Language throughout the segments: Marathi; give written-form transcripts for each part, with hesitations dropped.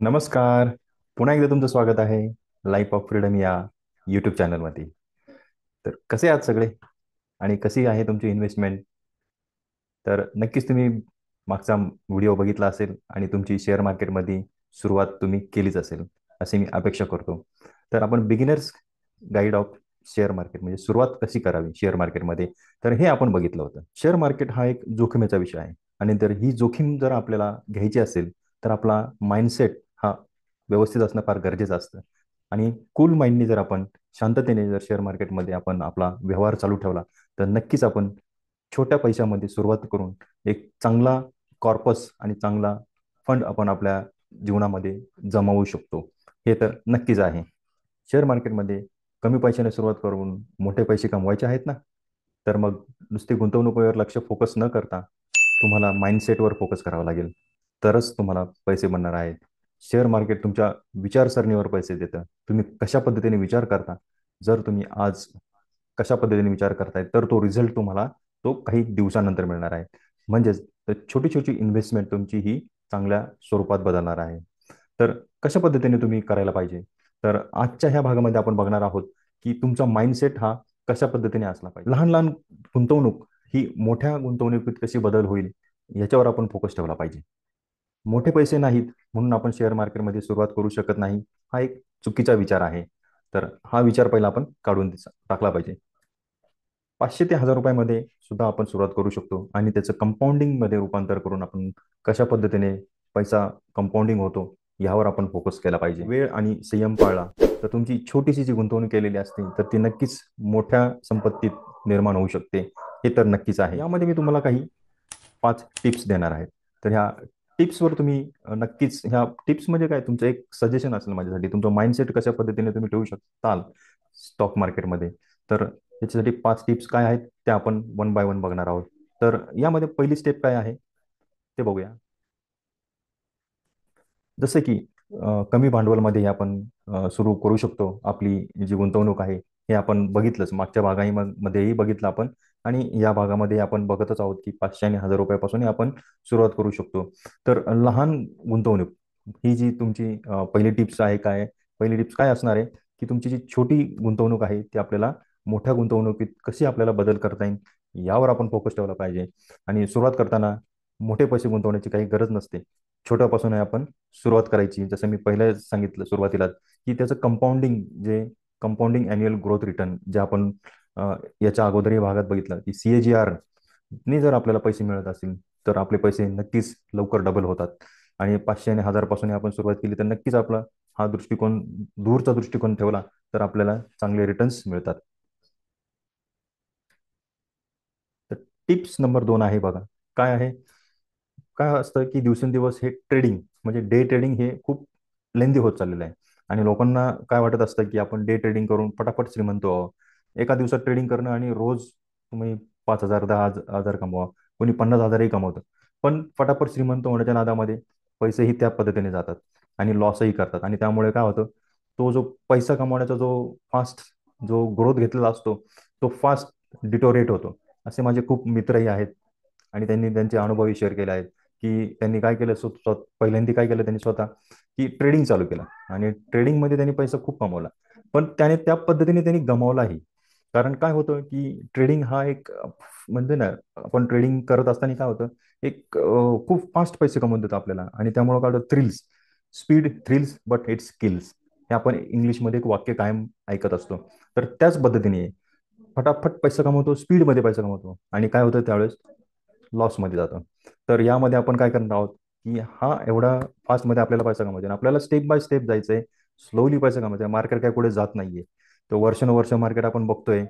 नमस्कार. पुन्हा एकदा तुमचं स्वागत आहे लाईफ ऑफ फ्रीडम या यूट्यूब चॅनलमध्ये. तर कसे आहात सगळे आणि कशी आहे तुमची इन्व्हेस्टमेंट? तर नक्कीच तुम्ही मागचा व्हिडिओ बघितला असेल आणि तुमची शेअर मार्केटमध्ये सुरुवात तुम्ही केलीच असेल अशी मी अपेक्षा करतो. तर आपण beginners guide of share market म्हणजे सुरुवात कशी करावी शेअर मार्केटमध्ये, तर हे आपण बघितलं होतं. शेअर मार्केट हा एक जोखमीचा विषय आहे आणि जर ही जोखीम जर आपल्याला घ्यायची असेल तर आपला माइंडसेट हा व्यवस्थित असणं फार गरजेचं असतं. आणि कूल माइंडने जर आपण शांततेने जर शेअर मार्केटमध्ये आपण आपला व्यवहार चालू ठेवला तर नक्कीच आपण छोट्या पैशामध्ये सुरुवात करून एक चांगला कॉर्पस आणि चांगला फंड आपण आपल्या जीवनामध्ये जमावू शकतो. हे तर नक्कीच आहे. शेअर मार्केटमध्ये कमी पैशाने सुरुवात करून मोठे पैसे कमवायचे आहेत ना, तर मग नुसती गुंतवणुकीवर लक्ष फोकस न करता तुम्हाला माइंडसेटवर फोकस करावा लागेल. तरच तुम्हाला पैसे बनणार आहेत. शेअर मार्केट तुमच्या विचारसरणीवर पैसे देतं. तुम्ही कशा पद्धतीने विचार करता, जर तुम्ही आज कशा पद्धतीने विचार करताय, तर तो रिझल्ट तुम्हाला तो काही दिवसानंतर मिळणार आहे. म्हणजेच छोटी छोटी इन्व्हेस्टमेंट तुमची ही चांगल्या स्वरूपात बदलणार आहे. तर कशा पद्धतीने तुम्ही करायला पाहिजे? तर आजच्या ह्या भागामध्ये आपण बघणार आहोत की तुमचा माइंडसेट हा कशा पद्धतीने असला पाहिजे. लहान लहान गुंतवणूक ही मोठ्या गुंतवणुकीत कशी बदल होईल याच्यावर आपण फोकस ठेवला पाहिजे. मोठे पैसे नाहीत म्हणून आपण शेअर मार्केटमध्ये सुरुवात करू शकत नाही, हा एक चुकीचा विचार आहे. तर हा विचार पहिला आपण काढून टाकला पाहिजे. 500 ते 1000 रुपयामध्ये सुद्धा आपण सुरुवात करू शकतो आणि त्याचं कंपाऊंडिंगमध्ये रूपांतर करून आपण कशा पद्धतीने पैसा कंपाऊंडिंग होतो यावर आपण फोकस केला पाहिजे. वेळ आणि संयम पाळला तर तुमची छोटीशी जी गुंतवणूक केलेली असते तर ती नक्कीच मोठ्या संपत्तीत निर्माण होऊ शकते. हे तर नक्कीच आहे. यामध्ये मी तुम्हाला काही 5 टिप्स देणार आहे. तर ह्या टिप्सवर तुम्ही नक्कीच ह्या टिप्स म्हणजे काय, तुमचं एक सजेशन असेल माझ्यासाठी. तुमचं माइंडसेट कशा पद्धतीने तुम्ही ठेवू शकताल स्टॉक मार्केटमध्ये. तर याच्यासाठी 5 टिप्स काय आहेत त्या आपण वन बाय वन बघणार आहोत. तर यामध्ये पहिली स्टेप काय आहे ते बघूया. जसं की कमी भांडवलमध्ये आपण सुरू करू शकतो. आपली जी गुंतवणूक आहे हे आपण बघितलंच मागच्या भागामध्येही बघितलं आपण आणि या भागामध्ये आपण बघतच आहोत की 500 आणि 1000 रुपयापासून आपण सुरुवात करू शकतो. तर लहान गुंतवणूक ही जी तुमची पहिली टिप्स आहे. काय पहिली टिप्स काय असणार आहे की तुमची जी छोटी गुंतवणूक आहे ती आपल्याला मोठ्या गुंतवणुकीत कशी आपल्याला बदल करता येईल यावर आपण फोकस ठेवला पाहिजे. आणि सुरुवात करताना मोठे पैसे गुंतवण्याची काही गरज नसते. छोट्यापासून आपण सुरुवात करायची. जसं मी पहिलं सांगितलं सुरुवातीला की त्याचं कंपाऊंडिंग अॅन्युअल ग्रोथ रिटर्न जे आपण याच्या अगोदरही भागात बघितलं की CAGR ने जर आपल्याला पैसे मिळत असतील तर आपले पैसे नक्कीच लवकर डबल होतात. आणि 500 आणि 1000 पासून आपण सुरुवात केली तर नक्कीच आपला हा दृष्टिकोन दूरचा दृष्टिकोन ठेवला तर आपल्याला चांगले रिटर्न्स मिळतात. तर टिप्स नंबर 2 आहे बघा. काय आहे? काय असतं की दिवसेंदिवस हे ट्रेडिंग म्हणजे डे ट्रेडिंग हे खूप लेंदी होत चाललेलं आहे. आणि लोकांना काय वाटत असतं की आपण डे ट्रेडिंग करून पटापट श्रीमंत व्हावं. एका दिवसात ट्रेडिंग करणं आणि रोज तुम्ही 5,000 10,000 कमवा. कोणी 50,000ही कमवतं. पण पटापट श्रीमंत होण्याच्या नादामध्ये पैसेही त्या पद्धतीने जातात आणि लॉसही करतात. आणि त्यामुळे काय होतं, तो जो पैसा कमवण्याचा जो ग्रोथ घेतलेला असतो तो फास्ट डिटोरेट होतो. असे माझे खूप मित्रही आहेत आणि त्यांनी त्यांचे अनुभवही शेअर केले आहेत की त्यांनी काय केलं, पहिल्यांदा काय केलं त्यांनी स्वतः की ट्रेडिंग चालू केलं आणि ट्रेडिंगमध्ये त्यांनी पैसा खूप कमवला. पण त्याने त्या पद्धतीने त्यांनी गमावलाही. कारण काय होतं की ट्रेडिंग हा एक म्हणजे ना, आपण ट्रेडिंग करत असताना काय होतं, एक खूप फास्ट पैसे कमवून देतो आपल्याला आणि त्यामुळे काय होतं, speed thrills but it's skills, हे आपण इंग्लिशमध्ये एक वाक्य कायम ऐकत असतो. तर त्याच पद्धतीने फटाफट पैसा कमवतो, स्पीडमध्ये पैसा कमवतो आणि काय होतं त्यावेळेस लॉसमध्ये जातं. तर यामध्ये आपण काय करणार आहोत की हा एवढा फास्टमध्ये आपल्याला पैसा कमवायचा आहे. आपल्याला स्टेप बाय स्टेप जायचंय, स्लोली पैसा कमवायचा आहे. मार्केट काय पुढे जात नाहीये. तो वर्षानुवर्ष मार्केट आपण बघतोय.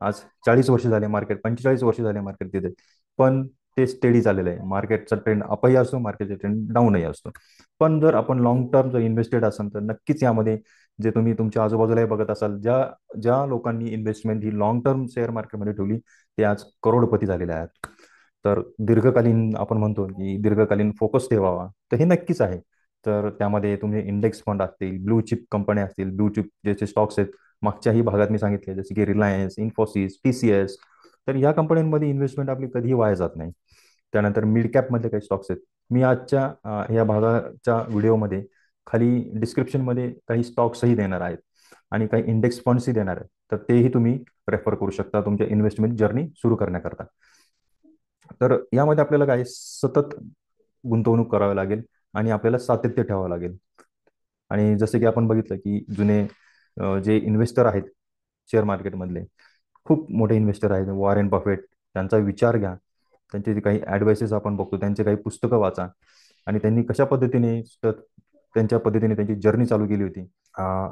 आज 40 वर्ष झाले मार्केट, 45 वर्ष झाले मार्केट तिथे, पण ते स्टेडी चाललेलं आहे. मार्केटचा ट्रेंड अपही असतो, मार्केटचा ट्रेंड डाऊनही असतो. पण जर आपण लॉंग टर्म जर इन्व्हेस्टेड असाल तर नक्कीच यामध्ये जे तुम्ही तुमच्या आजूबाजूलाही बघत असाल, ज्या ज्या लोकांनी इन्व्हेस्टमेंट ही लॉंग टर्म शेअर मार्केटमध्ये ठेवली ते आज करोडपती झालेले आहेत. तर दीर्घकालीन आपण म्हणतो की दीर्घकालीन फोकस ठेवावा, तर हे नक्कीच आहे. तर त्यामध्ये तुम्ही इंडेक्स फंड असतील, ब्लू चिप कंपन्या असतील, ब्लू चिप ज्याचे स्टॉक्स आहेत मागच्याही भागात मी सांगितले, जसे की रिलायन्स, इन्फोसिस, TCS. तर या कंपन्यांमध्ये इन्व्हेस्टमेंट आपली कधीही वाया जात नाही. त्यानंतर मिड कॅपमधले काही स्टॉक्स आहेत. मी आजच्या या भागाच्या व्हिडिओमध्ये खाली डिस्क्रिप्शनमध्ये काही स्टॉक्सही देणार आहेत आणि काही इंडेक्स फंड्सही देणार आहेत. तर तेही तुम्ही रेफर करू शकता तुमच्या इन्व्हेस्टमेंट जर्नी सुरू करण्याकरता. तर यामध्ये आपल्याला काय सतत गुंतवणूक करावी लागेल आणि आपल्याला सातत्य ठेवावं लागेल. आणि जसे की आपण बघितलं की जुने जे इन्व्हेस्टर आहेत शेअर मार्केटमधले, खूप मोठे इन्व्हेस्टर आहेत, वॉरेन बफेट, त्यांचा विचार घ्या. त्यांचे जे काही ॲडवाइसेस आपण बघतो, त्यांचे काही पुस्तकं वाचा आणि त्यांनी कशा पद्धतीने त्यांच्या पद्धतीने त्यांची जर्नी चालू केली होती.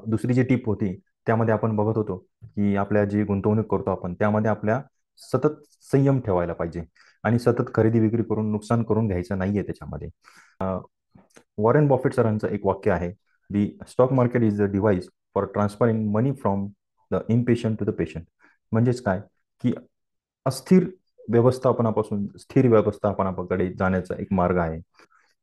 दुसरी जी टीप होती त्यामध्ये आपण बघत होतो की आपल्या जी गुंतवणूक करतो आपण त्यामध्ये आपल्या सतत संयम ठेवायला पाहिजे आणि सतत खरेदी विक्री करून नुकसान करून घ्यायचं नाहीये त्याच्यामध्ये. वॉरेन बॉफेट सरांचं एक वाक्य आहे, the stock market is the device for transferring money from the impatient to the patient. म्हणजेच काय की अस्थिर व्यवस्थापनापासून स्थिर व्यवस्थापनाकडे जाण्याचा एक मार्ग आहे.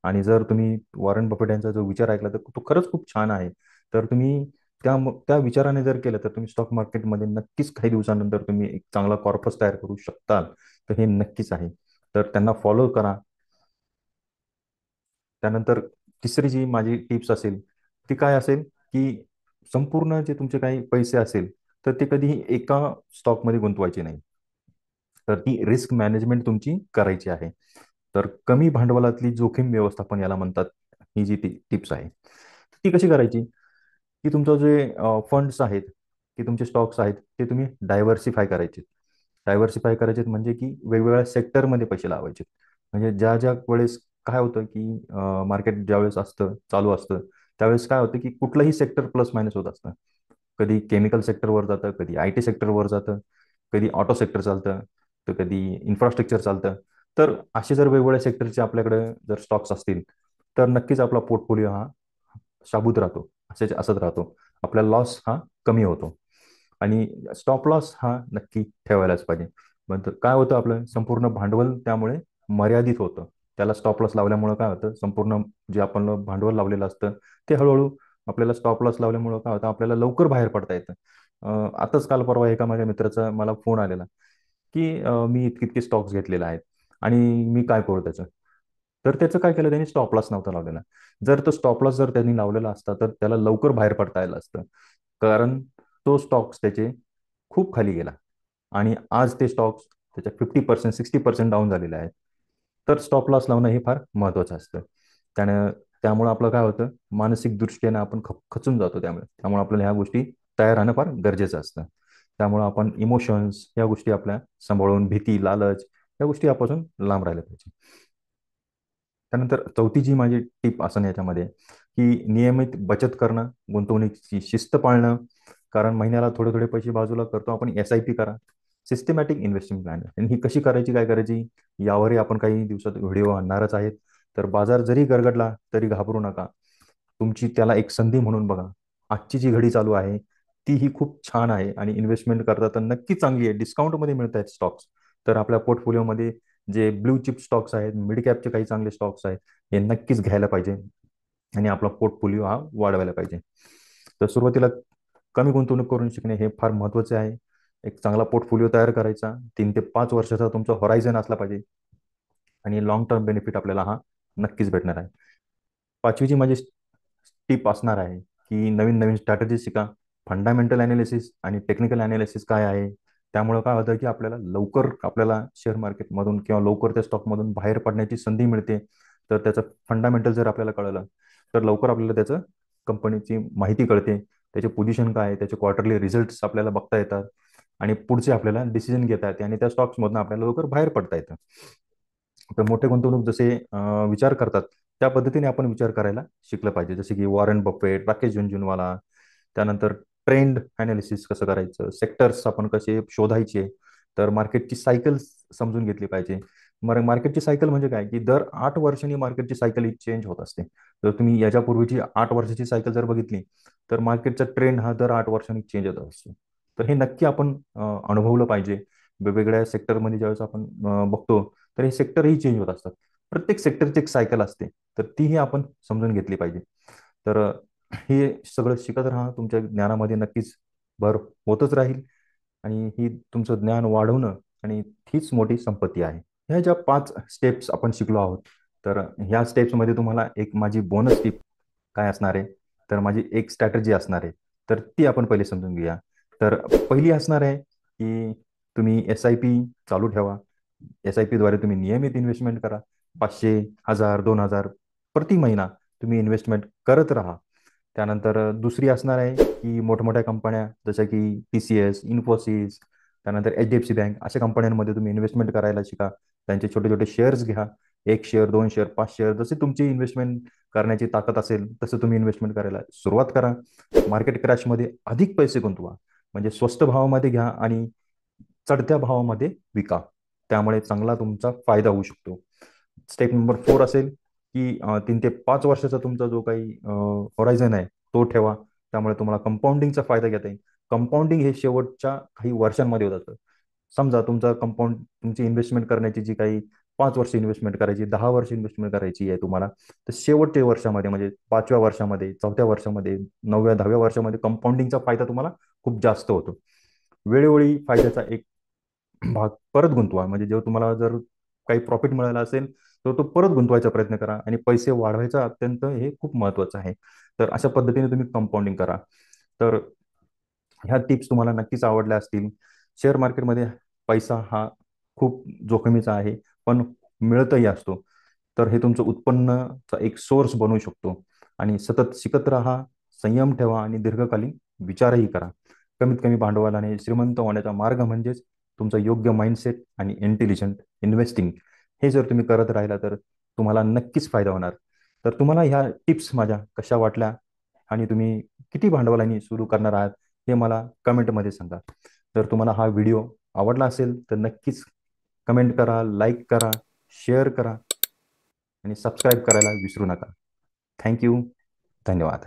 आणि जर तुम्ही वॉरेन बफेट यांचा जो विचार ऐकला तर तो खरंच खूप छान आहे. तर तुम्ही त्या विचाराने जर केलं तर तुम्ही स्टॉक मार्केटमध्ये नक्कीच काही दिवसानंतर तुम्ही एक चांगला कॉर्पस तयार करू शकता. तर हे नक्कीच आहे. तर त्यांना फॉलो करा. त्यानंतर तिसरी जी माझी टिप्स असेल ती काय असेल की संपूर्ण जे तुमचे काही पैसे असेल तर ते कधीही एका स्टॉकमध्ये गुंतवायचे नाही. तर ती रिस्क मॅनेजमेंट तुमची करायची आहे. तर कमी भांडवलातली जोखीम व्यवस्थापन याला म्हणतात. ही जी टिप्स आहे ती कशी करायची की तुमचं जे फंड्स आहेत की तुमचे स्टॉक्स आहेत ते तुम्ही डायव्हर्सिफाय करायचे. डायव्हर्सिफाय करायचे म्हणजे की वेगवेगळ्या सेक्टरमध्ये पैसे लावायचे. म्हणजे ज्या ज्या वेळेस काय होतं की मार्केट ज्यावेळेस असतं चालू असतं त्यावेळेस काय होतं की कुठलंही सेक्टर प्लस मायनस होत असतं. कधी केमिकल सेक्टरवर जातं, कधी आय टी सेक्टरवर जातं, कधी ऑटो सेक्टर चालतं, तर कधी इन्फ्रास्ट्रक्चर चालतं. तर असे जर वेगवेगळ्या सेक्टरचे आपल्याकडे जर स्टॉक्स असतील तर नक्कीच आपला पोर्टफोलिओ हा शाबूत राहतो, असेच असत राहतो. आपला लॉस हा कमी होतो आणि स्टॉप लॉस हा नक्की ठेवायलाच पाहिजे. मग काय होतं आपलं संपूर्ण भांडवल त्यामुळे मर्यादित होतं. त्याला स्टॉप लॉस लावल्यामुळं काय होतं संपूर्ण जे आपण भांडवल लावलेलं असतं ते हळूहळू आपल्याला स्टॉप लॉस लावल्यामुळं काय होतं आपल्याला लवकर बाहेर पडता येतं. आताच काल परवा एका माझ्या मित्राचा मला फोन आलेला की मी इतके इतके स्टॉक्स घेतलेले आहेत आणि मी काय करू त्याचं. तर त्याचं काय केलं त्यांनी स्टॉप लॉस नव्हता लावलेला. जर तो स्टॉप लॉस जर त्यांनी लावलेला असता तर त्याला लवकर बाहेर पडता आलं असतं. कारण तो स्टॉक्स त्याचे खूप खाली गेला आणि आज ते स्टॉक्स त्याच्या 50% 60% डाऊन झालेले आहेत. तर स्टॉप लॉस लावणं हे फार महत्त्वाचं असतं. त्यानं त्यामुळं आपलं काय होतं मानसिक दृष्ट्यानं आपण खचून जातो. त्यामुळे आपल्याला ह्या गोष्टी तयार राहणं फार गरजेचं असतं. त्यामुळं आपण इमोशन्स या गोष्टी आपल्या सांभाळून भीती लालच या गोष्टी यापासून लांब राहिल्या पाहिजे. त्यानंतर चौथी जी माझी टीप असं याच्यामध्ये की नियमित बचत करणं, गुंतवणुकीची शिस्त पाळणं. कारण महिन्याला थोडे थोडे पैसे बाजूला करतो आपण, SIP करा. सिस्टमॅटिक इन्व्हेस्टिंग प्लॅन आणि ही कशी करायची काय करायची यावरही आपण काही दिवसात व्हिडिओ आणणारच आहेत. तर बाजार जरी गरगडला तरी घाबरू नका. तुमची त्याला एक संधी म्हणून बघा. आजची जी घडी चालू आहे ती ही खूप छान आहे आणि इन्व्हेस्टमेंट करता तर नक्की चांगली आहे. डिस्काउंटमध्ये मिळत आहेत स्टॉक्स. तर आपल्या पोर्टफोलिओमध्ये जे ब्लू चिप स्टॉक्स आहेत, मिड कॅपचे काही चांगले स्टॉक्स आहेत, हे नक्कीच घ्यायला पाहिजे आणि आपला पोर्टफोलिओ हा वाढवायला पाहिजे. तर सुरुवातीला कमी गुंतवणूक करून शिकणे हे फार महत्त्वाचे आहे. एक चांगला पोर्टफोलिओ तयार करायचा, 3 ते 5 वर्षाचा तुमचा हॉरायझन असला पाहिजे आणि लॉंग टर्म बेनिफिट आपल्याला हा नक्कीच भेटणार आहे. पाचवी जी माझी टीप असणार आहे की नवीन नवीन स्ट्रॅटेजी शिका. फंडामेंटल अनालिसिस आणि टेक्निकल अनालिसिस काय आहे त्यामुळं काय होतं की आपल्याला लवकर आपल्याला शेअर मार्केटमधून किंवा लवकर त्या स्टॉकमधून बाहेर पडण्याची संधी मिळते. तर त्याचं फंडामेंटल जर आपल्याला कळलं तर लवकर आपल्याला त्याचं कंपनीची माहिती कळते, त्याचे पोझिशन काय आहे, त्याचे क्वार्टरली रिझल्ट्स आपल्याला बघता येतात आणि पुढचे आपल्याला डिसिजन घेता येते आणि त्या स्टॉक्समधून आपल्याला लवकर बाहेर पडता येतं. तर मोठे गुंतवणूक जसे विचार करतात त्या पद्धतीने आपण विचार करायला शिकलं पाहिजे. जसे की वॉरेन बफेट, राकेश झुनझुनवाला. त्यानंतर ट्रेंड अनालिसिस कसं करायचं, सेक्टर्स आपण कसे शोधायचे. तर मार्केटची सायकल समजून घेतली पाहिजे. मग मार्केटची सायकल म्हणजे काय की दर 8 वर्षांनी मार्केटची सायकल ही चेंज होत असते. जर तुम्ही याच्यापूर्वीची 8 वर्षाची सायकल जर बघितली तर मार्केटचा ट्रेंड हा दर 8 वर्षांनी चेंज होत असतो. तर हे नक्की आपण अनुभवलं पाहिजे. वेगवेगळ्या सेक्टरमध्ये ज्यावेळेस आपण बघतो तर हे सेक्टरही चेंज होत असतात. प्रत्येक सेक्टरची एक सायकल असते. तर तीही आपण समजून घेतली पाहिजे. तर हे सगळं शिकत राहा. तुमच्या ज्ञानामध्ये नक्कीच भर होतच राहील आणि ही तुमचं ज्ञान वाढवणं आणि हीच मोठी संपत्ती आहे. ह्या ज्या 5 स्टेप्स आपण शिकलो आहोत तर ह्या स्टेप्समध्ये तुम्हाला एक माझी बोनस टिप काय असणार आहे, तर माझी एक स्ट्रॅटजी असणार आहे. तर ती आपण पहिले समजून घेऊया. तर पहिली असणार आहे की तुम्ही SIP चालू ठेवा. SIPद्वारे तुम्ही नियमित इन्व्हेस्टमेंट करा. 500, 1000, 2000 प्रति महिना तुम्ही इन्व्हेस्टमेंट करत राहा. त्यानंतर दुसरी असणार आहे की मोठमोठ्या कंपन्या जशा की TCS, इन्फोसिस, त्यानंतर HDFC बँक अशा कंपन्यांमध्ये तुम्ही इन्व्हेस्टमेंट करायला शिका. त्यांचे छोटे छोटे शेअर्स घ्या. 1 शेअर, 2 शेअर, 5 शेअर, जसे तुमची इन्व्हेस्टमेंट करण्याची ताकद असेल तसं तुम्ही इन्व्हेस्टमेंट करायला सुरुवात करा. मार्केट क्रॅशमध्ये अधिक पैसे गुंतवा. म्हणजे स्वस्त भावामध्ये घ्या आणि चढत्या भावामध्ये विका. त्यामुळे चांगला तुमचा फायदा होऊ शकतो. स्टेप नंबर 4 असेल की 3 ते 5 वर्षाचा तुमचा जो काही होरायझन आहे तो ठेवा. त्यामुळे तुम्हाला कंपाऊंडिंगचा फायदा घेता येईल. कंपाऊंडिंग हे शेवटच्या काही वर्षांमध्ये होत जातं. समजा तुमचा कंपाऊंड तुमची इन्व्हेस्टमेंट करण्याची जी काही 5 वर्ष इन्व्हेस्टमेंट करायची, 10 वर्ष इन्व्हेस्टमेंट करायची आहे तुम्हाला, तर शेवटच्या वर्षामध्ये म्हणजे 5व्या वर्षामध्ये, 4थ्या वर्षामध्ये, 9व्या 10व्या वर्षामध्ये कंपाऊंडिंगचा फायदा तुम्हाला खूप जास्त होतो. वेळोवेळी फायद्याचा एक भाग परत गुंतवा. म्हणजे जेव्हा तुम्हाला जर काही प्रॉफिट मिळाला असेल तर तो परत गुंतवायचा प्रयत्न करा आणि पैसे वाढवायचा अत्यंत हे खूप महत्त्वाचं आहे. तर अशा पद्धतीने तुम्ही कंपाऊंडिंग करा. तर ह्या टिप्स तुम्हाला नक्कीच आवडल्या असतील. शेअर मार्केटमध्ये पैसा हा खूप जोखमीचा आहे, पण मिळतही असतो. तर हे तुमचं उत्पन्नाचा एक सोर्स बनवू शकतो. आणि सतत शिकत राहा, संयम ठेवा आणि दीर्घकालीन विचारही करा. कमीत कमी भांडवलाने श्रीमंत होण्याचा मार्ग म्हणजेच तुमचा योग्य माइंडसेट आणि इंटेलिजंट इन्व्हेस्टिंग. हे जर तुम्ही करत राहिला तर तुम्हाला नक्कीच फायदा होणार. तर तुम्हाला ह्या टिप्स माझ्या कशा वाटल्या आणि तुम्ही किती भांडवलाने सुरू करणार आहात हे मला कमेंटमध्ये सांगा. जर तुम्हाला हा व्हिडिओ आवडला असेल तर नक्कीच कमेंट करा, लाईक करा, शेअर करा आणि सबस्क्राईब करायला विसरू नका. थँक्यू. धन्यवाद.